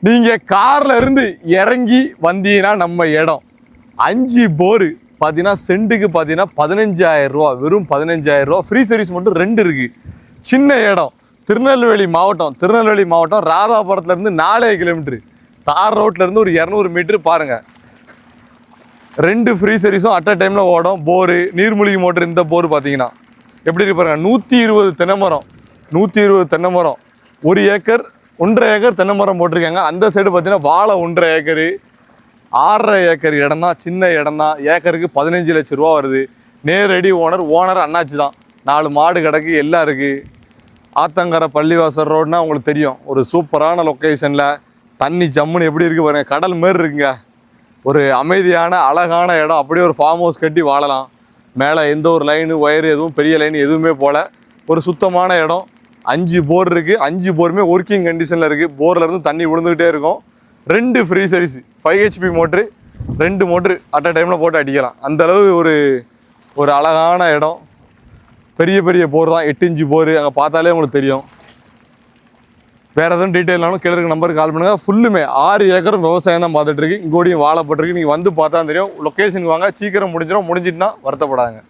நீங்கள் காரில் இருந்து இறங்கி வந்தீங்கன்னா நம்ம இடம் 5 போரு பார்த்தீங்கன்னா சென்ட்டுக்கு பார்த்தீங்கன்னா 15,000 ரூபா, வெறும் 15,000 ரூபா. ஃப்ரீ சர்வீஸ் மட்டும் 2 இருக்குது. சின்ன இடம், திருநெல்வேலி மாவட்டம் ராதாபுரத்துலேருந்து 4 கிலோமீட்டரு, தார் ரோட்லேருந்து ஒரு 200 மீட்டரு பாருங்கள். 2 ஃப்ரீ சர்வீஸும் அட் அ டைமில் ஓடும். போரு நீர்மூழ்கி மோட்டர். இந்த போர் பார்த்தீங்கன்னா எப்படி இருக்கு பாருங்கள். 120 தென்னை மரம், 120 தென்னை மரம், 1 ஏக்கர் 1.5 ஏக்கர் தென்னை மரம் போட்டிருக்காங்க. அந்த சைடு பார்த்தீங்கன்னா வாழை 1.5 ஏக்கரு, 6.5 ஏக்கர் இடம் தான், சின்ன இடம் தான். ஏக்கருக்கு 15 லட்சம் ரூபா வருது. நேரடி ஓனர் அண்ணாச்சி தான். 4 மாடு கிடக்கு, எல்லாம் இருக்குது. ஆத்தங்கரை பள்ளிவாசல் ரோடுனா உங்களுக்கு தெரியும். ஒரு சூப்பரான லொக்கேஷனில் தண்ணி ஜம்முன்னு எப்படி இருக்குது பாருங்கள். கடல் மாரி இருக்குங்க. ஒரு அமைதியான அழகான இடம். அப்படியே ஒரு ஃபார்ம் ஹவுஸ் கட்டி வாழலாம். மேலே எந்த ஒரு லைனு ஒயரு எதுவும் பெரிய லைன் எதுவுமே போல ஒரு சுத்தமான இடம். 5 போர் இருக்குது. 5 போருமே ஒர்க்கிங் கண்டிஷனில் இருக்குது. போர்லேருந்து தண்ணி விழுந்துக்கிட்டே இருக்கும். 2 free service, 5 HP motor, 2 motor at a டைமில் போட்டு அடிக்கலாம். அந்தளவு ஒரு அழகான இடம். பெரிய போர் தான், 8 இன்ச்சு போர். அங்கே பார்த்தாலே உங்களுக்கு தெரியும். வேறு எதுவும் டீட்டெயில்னாலும் கீழே இருக்க நம்பருக்கு கால் பண்ணுங்கள். ஃபுல்லுமே 6 ஏக்கரும் விவசாயம் தான் பார்த்துட்டு இருக்கு. இங்கோடையும் வாழப்பட்டிருக்கு. நீங்கள் வந்து பார்த்தா தெரியும். லொக்கேஷனுக்கு வாங்க, சீக்கிரம் முடிஞ்சிடும். முடிஞ்சிட்டுனா வருத்தப்படாங்க.